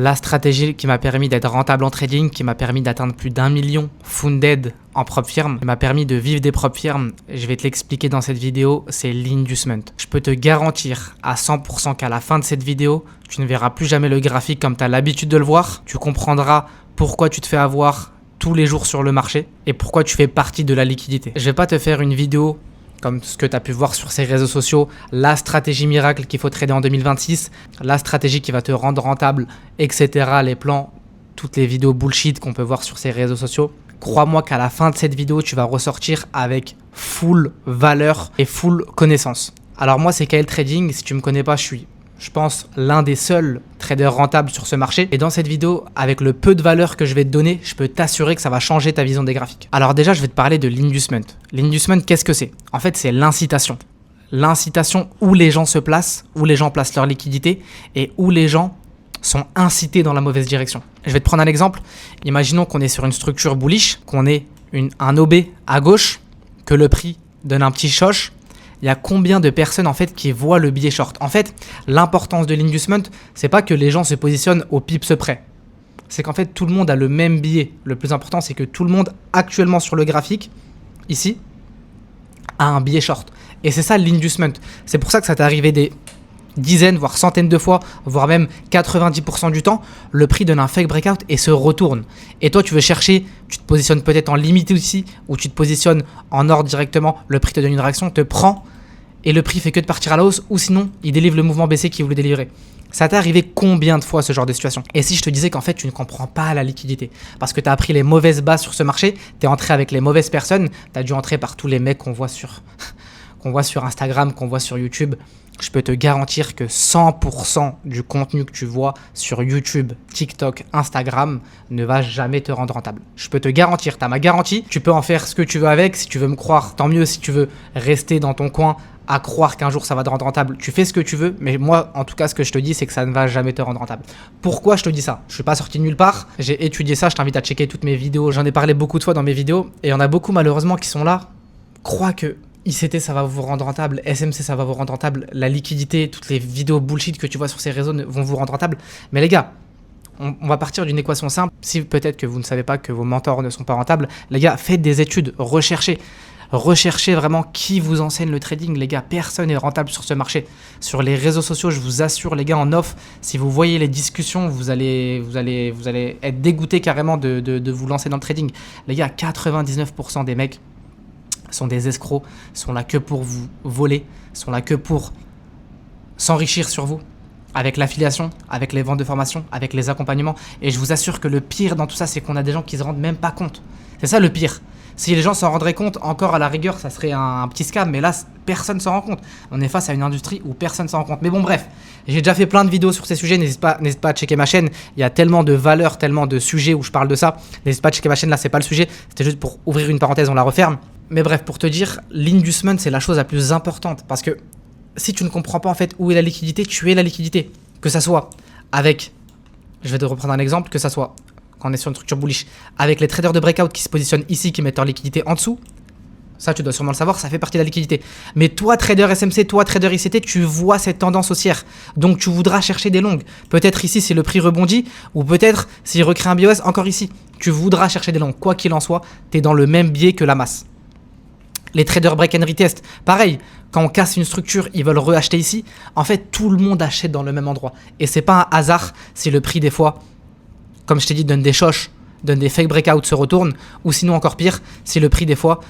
La stratégie qui m'a permis d'être rentable en trading, qui m'a permis d'atteindre plus d'1 million funded en propre firme, qui m'a permis de vivre des propres firmes, je vais te l'expliquer dans cette vidéo, c'est l'inducement. Je peux te garantir à 100% qu'à la fin de cette vidéo, tu ne verras plus jamais le graphique comme tu as l'habitude de le voir. Tu comprendras pourquoi tu te fais avoir tous les jours sur le marché et pourquoi tu fais partie de la liquidité. Je vais pas te faire une vidéo comme ce que tu as pu voir sur ces réseaux sociaux, la stratégie miracle qu'il faut trader en 2026, la stratégie qui va te rendre rentable, etc. Les plans, toutes les vidéos bullshit qu'on peut voir sur ces réseaux sociaux. Crois-moi qu'à la fin de cette vidéo, tu vas ressortir avec full valeur et full connaissance. Alors moi, c'est KL Trading. Si tu me connais pas, je pense, l'un des seuls traders rentables sur ce marché. Et dans cette vidéo, avec le peu de valeur que je vais te donner, je peux t'assurer que ça va changer ta vision des graphiques. Alors déjà, je vais te parler de l'inducement. L'inducement, qu'est-ce que c'est? En fait, c'est l'incitation. L'incitation où les gens se placent, où les gens placent leur liquidité et où les gens sont incités dans la mauvaise direction. Je vais te prendre un exemple. Imaginons qu'on est sur une structure bullish, qu'on ait un OB à gauche, que le prix donne un petit choche. Il y a combien de personnes en fait qui voient le biais short? En fait, l'importance de l'inducement, c'est pas que les gens se positionnent au pips près. C'est qu'en fait, tout le monde a le même biais. Le plus important, c'est que tout le monde actuellement sur le graphique, ici, a un biais short. Et c'est ça l'inducement. C'est pour ça que ça t'est arrivé des dizaines, voire centaines de fois, voire même 90% du temps, le prix donne un fake breakout et se retourne. Et toi, tu veux chercher, tu te positionnes peut-être en limite aussi, ou tu te positionnes en ordre directement, le prix te donne une réaction, te prend, et le prix fait que de partir à la hausse, ou sinon, il délivre le mouvement baissier qu'il voulait délivrer. Ça t'est arrivé combien de fois ce genre de situation? Et si je te disais qu'en fait, tu ne comprends pas la liquidité, parce que tu as appris les mauvaises bases sur ce marché, tu es entré avec les mauvaises personnes, tu as dû entrer par tous les mecs qu'on voit sur Instagram, qu'on voit sur YouTube. Je peux te garantir que 100% du contenu que tu vois sur YouTube, TikTok, Instagram ne va jamais te rendre rentable. Je peux te garantir, tu as ma garantie, tu peux en faire ce que tu veux avec. Si tu veux me croire, tant mieux. Si tu veux rester dans ton coin à croire qu'un jour ça va te rendre rentable, tu fais ce que tu veux. Mais moi, en tout cas, ce que je te dis, c'est que ça ne va jamais te rendre rentable. Pourquoi je te dis ça? Je ne suis pas sorti de nulle part. J'ai étudié ça, je t'invite à checker toutes mes vidéos. J'en ai parlé beaucoup de fois dans mes vidéos. Et il y en a beaucoup malheureusement qui sont là, croient que ICT ça va vous rendre rentable, SMC ça va vous rendre rentable, la liquidité, toutes les vidéos bullshit que tu vois sur ces réseaux vont vous rendre rentable. Mais les gars, on va partir d'une équation simple. Si peut-être que vous ne savez pas que vos mentors ne sont pas rentables, les gars, faites des études, recherchez vraiment qui vous enseigne le trading. Les gars, personne n'est rentable sur ce marché. Sur les réseaux sociaux, je vous assure les gars, en off, si vous voyez les discussions, vous allez être dégoûté carrément de vous lancer dans le trading. Les gars, 99% des mecs sont des escrocs, sont là que pour vous voler, sont là que pour s'enrichir sur vous, avec l'affiliation, avec les ventes de formation, avec les accompagnements. Et je vous assure que le pire dans tout ça, c'est qu'on a des gens qui se rendent même pas compte. C'est ça le pire. Si les gens s'en rendraient compte, encore à la rigueur, ça serait un petit scam. Mais là, personne ne s'en rend compte. On est face à une industrie où personne ne s'en rend compte. Mais bon, bref, j'ai déjà fait plein de vidéos sur ces sujets. N'hésite pas à checker ma chaîne. Il y a tellement de valeurs, tellement de sujets où je parle de ça. N'hésite pas à checker ma chaîne. Là, c'est pas le sujet. C'était juste pour ouvrir une parenthèse, on la referme. Mais bref, pour te dire, l'inducement, c'est la chose la plus importante. Parce que si tu ne comprends pas en fait où est la liquidité, tu es la liquidité. Que ça soit avec, je vais te reprendre un exemple, que ça soit quand on est sur une structure bullish, avec les traders de breakout qui se positionnent ici, qui mettent leur liquidité en dessous. Ça, tu dois sûrement le savoir, ça fait partie de la liquidité. Mais toi, trader SMC, toi, trader ICT, tu vois cette tendance haussière. Donc, tu voudras chercher des longues. Peut-être ici, si le prix rebondit, ou peut-être s'il recrée un BOS, encore ici. Tu voudras chercher des longues. Quoi qu'il en soit, tu es dans le même biais que la masse. Les traders break and retest, pareil, quand on casse une structure, ils veulent reacheter ici. En fait, tout le monde achète dans le même endroit. Et c'est pas un hasard si le prix, des fois, comme je t'ai dit, donne des choches, donne des fake breakouts, se retourne. Ou sinon, encore pire, si le prix, des fois,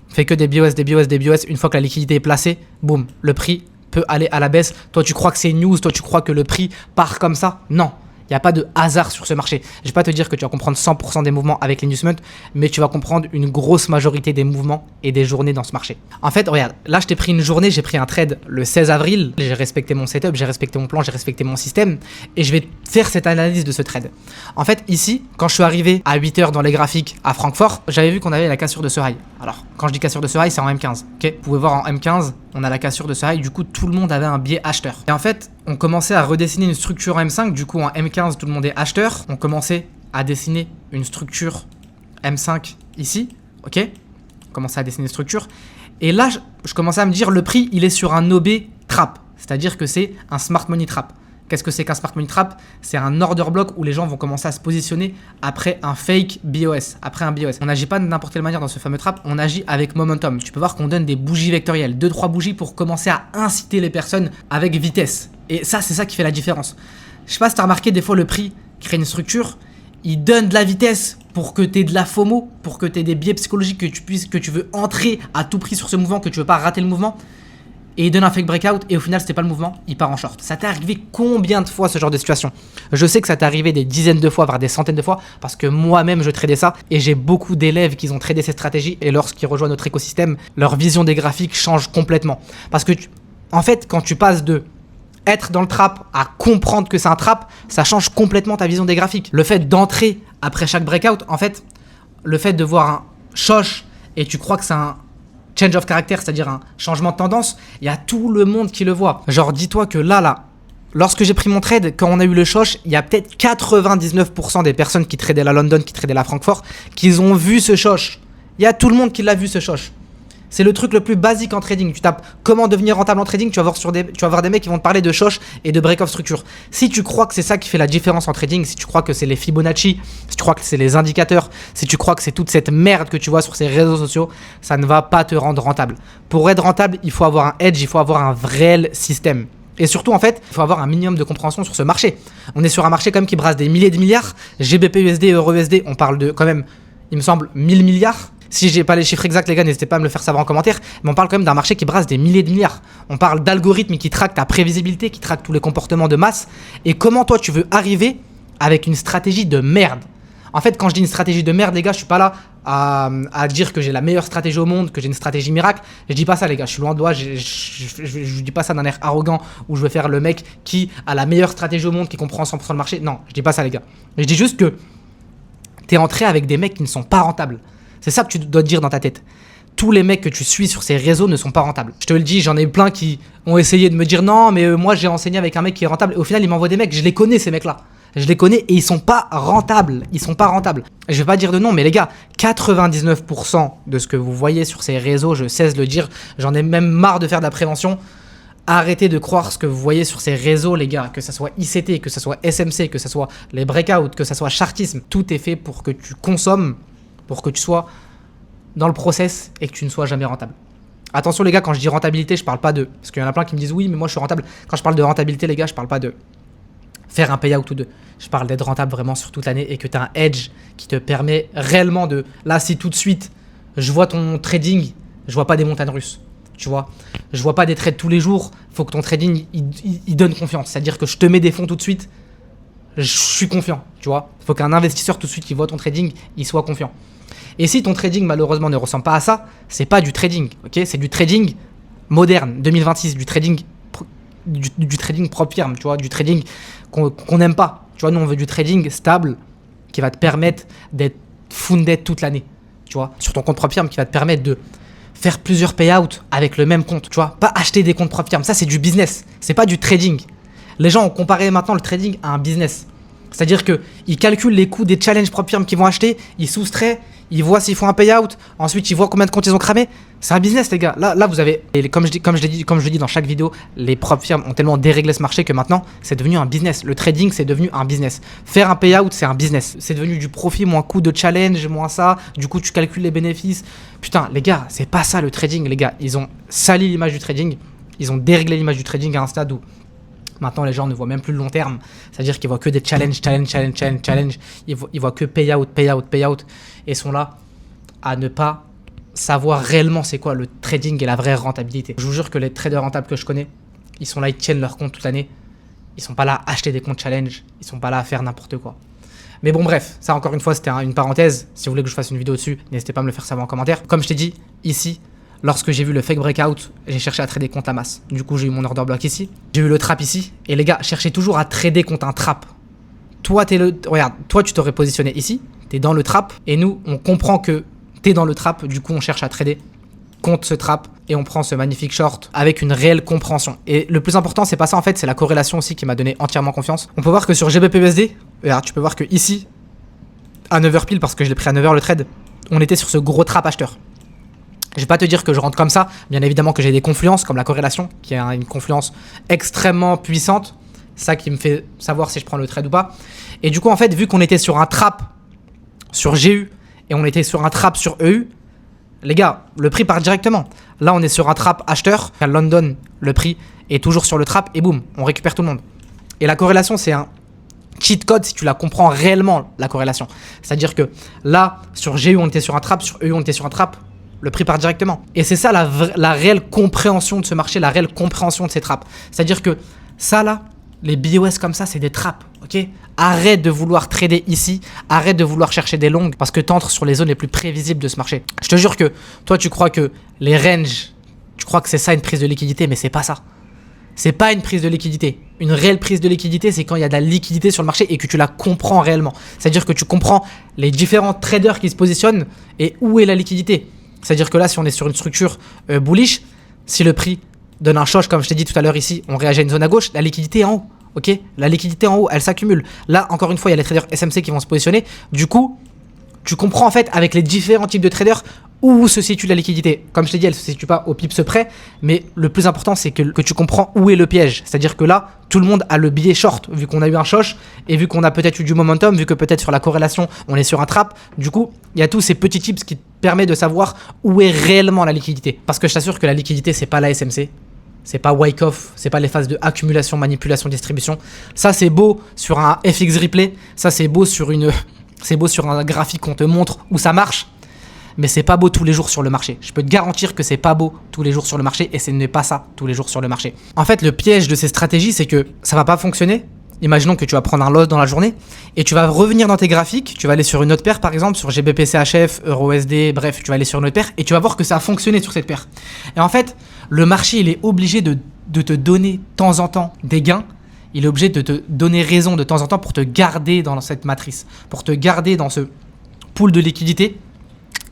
fait que des BOS, une fois que la liquidité est placée, boum, le prix peut aller à la baisse. Toi, tu crois que c'est une news, toi, tu crois que le prix part comme ça? Non. Il n'y a pas de hasard sur ce marché. Je ne vais pas te dire que tu vas comprendre 100% des mouvements avec l'inducement, mais tu vas comprendre une grosse majorité des mouvements et des journées dans ce marché. En fait, regarde, là, je t'ai pris une journée, j'ai pris un trade le 16 avril. J'ai respecté mon setup, j'ai respecté mon plan, j'ai respecté mon système et je vais faire cette analyse de ce trade. En fait, ici, quand je suis arrivé à 8 h dans les graphiques à Francfort, j'avais vu qu'on avait la cassure de ce high. Alors, quand je dis cassure de ce high, c'est en M15. Okay, vous pouvez voir en M15, on a la cassure de ce high. Du coup, tout le monde avait un biais acheteur. Et en fait, on commençait à redessiner une structure en M5. Du coup, en M15, tout le monde est acheteur. On commençait à dessiner une structure M5 ici. Ok, on commençait à dessiner une structure. Et là, je commençais à me dire, le prix, il est sur un OB trap. C'est-à-dire que c'est un smart money trap. Qu'est-ce que c'est qu'un smart money trap? C'est un order block où les gens vont commencer à se positionner après un fake BOS, après un BOS. On n'agit pas de n'importe quelle manière dans ce fameux trap, on agit avec momentum. Tu peux voir qu'on donne des bougies vectorielles, 2-3 bougies pour commencer à inciter les personnes avec vitesse. Et ça, c'est ça qui fait la différence. Je sais pas si tu as remarqué, des fois le prix crée une structure, il donne de la vitesse pour que tu aies de la FOMO, pour que tu aies des biais psychologiques, que tu veux entrer à tout prix sur ce mouvement, que tu veux pas rater le mouvement. Et il donne un fake breakout et au final c'était pas le mouvement, il part en short. Ça t'est arrivé combien de fois ce genre de situation? Je sais que ça t'est arrivé des dizaines de fois, voire des centaines de fois, parce que moi-même je tradais ça et j'ai beaucoup d'élèves qui ont tradé cette stratégie et lorsqu'ils rejoignent notre écosystème, leur vision des graphiques change complètement. Parce que en fait, quand tu passes de être dans le trap à comprendre que c'est un trap, ça change complètement ta vision des graphiques. Le fait d'entrer après chaque breakout, en fait, le fait de voir un shosh et tu crois que c'est un change of character, c'est-à-dire un changement de tendance, il y a tout le monde qui le voit. Genre, dis-toi que là, lorsque j'ai pris mon trade, quand on a eu le shosh, il y a peut-être 99% des personnes qui tradaient la London, qui tradaient la Francfort, qui ont vu ce shosh. Il y a tout le monde qui l'a vu ce shosh. C'est le truc le plus basique en trading. Tu tapes comment devenir rentable en trading, tu vas voir des mecs qui vont te parler de shosh et de break of structure. Si tu crois que c'est ça qui fait la différence en trading, si tu crois que c'est les Fibonacci, si tu crois que c'est les indicateurs, si tu crois que c'est toute cette merde que tu vois sur ces réseaux sociaux, ça ne va pas te rendre rentable. Pour être rentable, il faut avoir un edge, il faut avoir un vrai système. Et surtout, en fait, il faut avoir un minimum de compréhension sur ce marché. On est sur un marché quand même qui brasse des milliers de milliards. GBP USD, Euro USD, on parle de quand même, il me semble, 1000 milliards. Si j'ai pas les chiffres exacts, les gars, n'hésitez pas à me le faire savoir en commentaire. Mais on parle quand même d'un marché qui brasse des milliers de milliards. On parle d'algorithmes qui traquent ta prévisibilité, qui traquent tous les comportements de masse. Et comment toi, tu veux arriver avec une stratégie de merde? En fait, quand je dis une stratégie de merde, les gars, je suis pas là à dire que j'ai la meilleure stratégie au monde, que j'ai une stratégie miracle. Je dis pas ça, les gars. Je suis loin de moi. Je dis pas ça d'un air arrogant où je veux faire le mec qui a la meilleure stratégie au monde, qui comprend 100% le marché. Non, je dis pas ça, les gars. Je dis juste que t'es entré avec des mecs qui ne sont pas rentables. C'est ça que tu dois te dire dans ta tête. Tous les mecs que tu suis sur ces réseaux ne sont pas rentables. Je te le dis, j'en ai plein qui ont essayé de me dire non, mais moi j'ai enseigné avec un mec qui est rentable. Et au final, il m'envoie des mecs, je les connais ces mecs-là. Je les connais et ils sont pas rentables. Ils sont pas rentables. Je vais pas dire de non, mais les gars, 99% de ce que vous voyez sur ces réseaux, je cesse de le dire, j'en ai même marre de faire de la prévention. Arrêtez de croire ce que vous voyez sur ces réseaux, les gars, que ça soit ICT, que ça soit SMC, que ça soit les breakouts, que ça soit chartisme. Tout est fait pour que tu consommes, pour que tu sois dans le process et que tu ne sois jamais rentable. Attention les gars, quand je dis rentabilité, je parle pas de... Parce qu'il y en a plein qui me disent oui, mais moi je suis rentable. Quand je parle de rentabilité, les gars, je parle pas de faire un payout ou deux. Je parle d'être rentable vraiment sur toute l'année et que tu as un edge qui te permet réellement de... Là, si tout de suite, je vois ton trading, je vois pas des montagnes russes. Tu vois, je vois pas des trades tous les jours. Faut que ton trading, il donne confiance. C'est-à-dire que je te mets des fonds tout de suite, je suis confiant, tu vois. Faut qu'un investisseur tout de suite qui voit ton trading, il soit confiant. Et si ton trading malheureusement ne ressemble pas à ça, c'est pas du trading, ok? C'est du trading moderne, 2026, du trading propre firme, tu vois, du trading qu'on n'aime pas. Tu vois, nous on veut du trading stable qui va te permettre d'être funded toute l'année, tu vois, sur ton compte propre firme qui va te permettre de faire plusieurs payouts avec le même compte, tu vois, pas acheter des comptes propre firme, ça c'est du business, c'est pas du trading. Les gens ont comparé maintenant le trading à un business. C'est-à-dire qu'ils calculent les coûts des challenges propres firmes qu'ils vont acheter, ils soustraient, ils voient s'ils font un payout, ensuite ils voient combien de comptes ils ont cramé. C'est un business, les gars. Là vous avez, et comme je le dis dans chaque vidéo, les propres firmes ont tellement déréglé ce marché que maintenant c'est devenu un business. Le trading c'est devenu un business. Faire un payout c'est un business. C'est devenu du profit moins coût de challenge, moins ça. Du coup tu calcules les bénéfices. Putain, les gars, c'est pas ça le trading, les gars. Ils ont sali l'image du trading. Ils ont déréglé l'image du trading à un stade où maintenant, les gens ne voient même plus le long terme. C'est-à-dire qu'ils voient que des challenge. Ils voient que payout. Et sont là à ne pas savoir réellement c'est quoi le trading et la vraie rentabilité. Je vous jure que les traders rentables que je connais, ils sont là, ils tiennent leur compte toute l'année. Ils sont pas là à acheter des comptes challenge. Ils sont pas là à faire n'importe quoi. Mais bon, bref, ça encore une fois, c'était une parenthèse. Si vous voulez que je fasse une vidéo dessus, n'hésitez pas à me le faire savoir en commentaire. Comme je t'ai dit, ici, lorsque j'ai vu le fake breakout, j'ai cherché à trader contre la masse. Du coup, j'ai eu mon order block ici. J'ai eu le trap ici. Et les gars, cherchez toujours à trader contre un trap. Toi, regarde, toi, tu t'aurais positionné ici. T'es dans le trap. Et nous, on comprend que t'es dans le trap. Du coup, on cherche à trader contre ce trap. Et on prend ce magnifique short avec une réelle compréhension. Et le plus important, c'est pas ça en fait, c'est la corrélation aussi qui m'a donné entièrement confiance. On peut voir que sur GBP/USD, regarde, tu peux voir que ici, à 9h pile, parce que je l'ai pris à 9h le trade, on était sur ce gros trap acheteur. Je vais pas te dire que je rentre comme ça, bien évidemment que j'ai des confluences comme la corrélation, qui est une confluence extrêmement puissante. C'est ça qui me fait savoir si je prends le trade ou pas. Et du coup, en fait, vu qu'on était sur un trap sur GU et on était sur un trap sur EU, les gars, le prix part directement. Là, on est sur un trap acheteur. À London, le prix est toujours sur le trap et boum, on récupère tout le monde. Et la corrélation, c'est un cheat code si tu la comprends réellement, la corrélation. C'est-à-dire que là, sur GU, on était sur un trap, sur EU, on était sur un trap. Le prix part directement. Et c'est ça la réelle compréhension de ce marché, la réelle compréhension de ces traps. C'est-à-dire que ça là, les BOS comme ça, c'est des traps, ok? Arrête de vouloir trader ici, arrête de vouloir chercher des longues parce que tu entres sur les zones les plus prévisibles de ce marché. Je te jure que toi, tu crois que les ranges, tu crois que c'est ça une prise de liquidité, mais c'est pas ça. C'est pas une prise de liquidité. Une réelle prise de liquidité, c'est quand il y a de la liquidité sur le marché et que tu la comprends réellement. C'est-à-dire que tu comprends les différents traders qui se positionnent et où est la liquidité. C'est-à-dire que là, si on est sur une structure bullish, si le prix donne un choc, comme je t'ai dit tout à l'heure ici, on réagit à une zone à gauche, la liquidité est en haut. Ok, la liquidité en haut, elle s'accumule. Là, encore une fois, il y a les traders SMC qui vont se positionner. Du coup, tu comprends en fait avec les différents types de traders où se situe la liquidité. Comme je t'ai dit, elle ne se situe pas au pips près, mais le plus important, c'est que tu comprends où est le piège. C'est-à-dire que là, tout le monde a le billet short, vu qu'on a eu un choc, et vu qu'on a peut-être eu du momentum, vu que peut-être sur la corrélation, on est sur un trap. Du coup, il y a tous ces petits tips qui te permettent de savoir où est réellement la liquidité. Parce que je t'assure que la liquidité, c'est pas la SMC. C'est pas Wyckoff, c'est pas les phases de accumulation, manipulation, distribution. Ça, c'est beau sur un FX replay. Ça, c'est beau sur un graphique qu'on te montre où ça marche. Mais c'est pas beau tous les jours sur le marché. Je peux te garantir que c'est pas beau tous les jours sur le marché et ce n'est pas ça tous les jours sur le marché. En fait, le piège de ces stratégies, c'est que ça va pas fonctionner. Imaginons que tu vas prendre un loss dans la journée et tu vas revenir dans tes graphiques, tu vas aller sur une autre paire par exemple, sur GBP/CHF, EURUSD, bref, tu vas aller sur une autre paire et tu vas voir que ça a fonctionné sur cette paire. Et en fait, le marché, il est obligé de te donner de temps en temps des gains. Il est obligé de te donner raison de temps en temps pour te garder dans cette matrice, pour te garder dans ce pool de liquidité.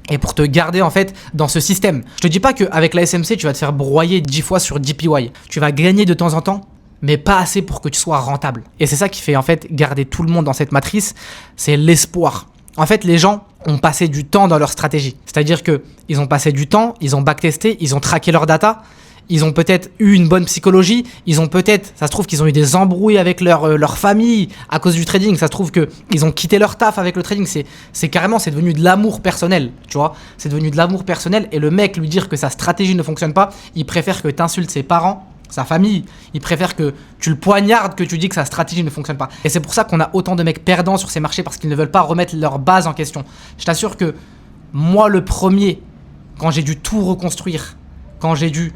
Et pour te garder en fait dans ce système. Je te dis pas qu'avec la SMC, tu vas te faire broyer 10 fois sur DPY. Tu vas gagner de temps en temps, mais pas assez pour que tu sois rentable. Et c'est ça qui fait en fait garder tout le monde dans cette matrice, c'est l'espoir. En fait, les gens ont passé du temps dans leur stratégie. C'est-à-dire qu'ils ont passé du temps, ils ont backtesté, ils ont traqué leur data. Ils ont peut-être eu une bonne psychologie, ils ont peut-être, ça se trouve qu'ils ont eu des embrouilles avec leur famille à cause du trading, ça se trouve qu'ils ont quitté leur taf avec le trading, c'est carrément, c'est devenu de l'amour personnel, tu vois, c'est devenu de l'amour personnel et le mec lui dire que sa stratégie ne fonctionne pas, il préfère que tu insultes ses parents, sa famille, il préfère que tu le poignardes que tu dis que sa stratégie ne fonctionne pas. Et c'est pour ça qu'on a autant de mecs perdants sur ces marchés parce qu'ils ne veulent pas remettre leur base en question. Je t'assure que moi le premier, quand j'ai dû tout reconstruire, quand j'ai dû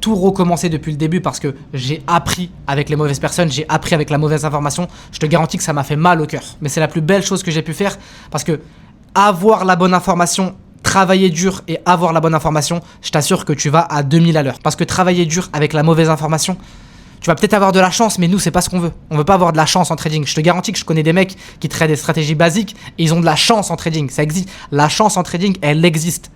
tout recommencer depuis le début parce que j'ai appris avec les mauvaises personnes, j'ai appris avec la mauvaise information, je te garantis que ça m'a fait mal au cœur. Mais c'est la plus belle chose que j'ai pu faire parce que avoir la bonne information, travailler dur et avoir la bonne information, je t'assure que tu vas à 2000 à l'heure. Parce que travailler dur avec la mauvaise information, tu vas peut-être avoir de la chance, mais nous, c'est pas ce qu'on veut. On veut pas avoir de la chance en trading. Je te garantis que je connais des mecs qui traitent des stratégies basiques et ils ont de la chance en trading. Ça existe. La chance en trading, elle existe.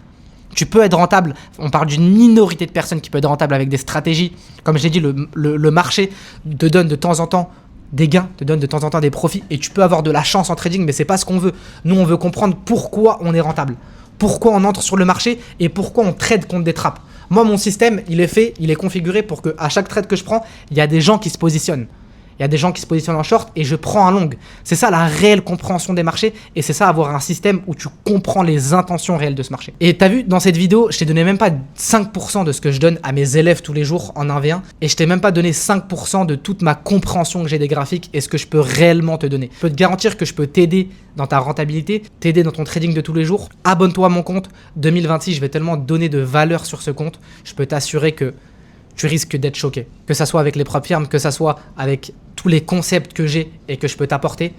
Tu peux être rentable, on parle d'une minorité de personnes qui peuvent être rentables avec des stratégies. Comme je l'ai dit, le marché te donne de temps en temps des gains, te donne de temps en temps des profits et tu peux avoir de la chance en trading, mais c'est pas ce qu'on veut. Nous, on veut comprendre pourquoi on est rentable, pourquoi on entre sur le marché et pourquoi on trade contre des trappes. Moi, mon système, il est fait, il est configuré pour qu'à chaque trade que je prends, il y a des gens qui se positionnent. Il y a des gens qui se positionnent en short et je prends un long. C'est ça la réelle compréhension des marchés et c'est ça avoir un système où tu comprends les intentions réelles de ce marché. Et t'as vu, dans cette vidéo, je t'ai donné même pas 5% de ce que je donne à mes élèves tous les jours en 1v1 et je t'ai même pas donné 5% de toute ma compréhension que j'ai des graphiques et ce que je peux réellement te donner. Je peux te garantir que je peux t'aider dans ta rentabilité, t'aider dans ton trading de tous les jours. Abonne-toi à mon compte. 2026, je vais tellement donner de valeur sur ce compte. Je peux t'assurer que tu risques d'être choqué. Que ça soit avec les propres firmes, que ça soit avec tous les concepts que j'ai et que je peux t'apporter,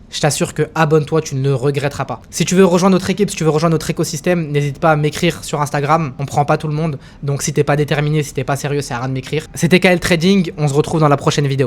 je t'assure que abonne-toi, tu ne le regretteras pas. Si tu veux rejoindre notre équipe, si tu veux rejoindre notre écosystème, n'hésite pas à m'écrire sur Instagram. On prend pas tout le monde. Donc si t'es pas déterminé, si t'es pas sérieux, c'est à rien de m'écrire. C'était KL Trading, on se retrouve dans la prochaine vidéo.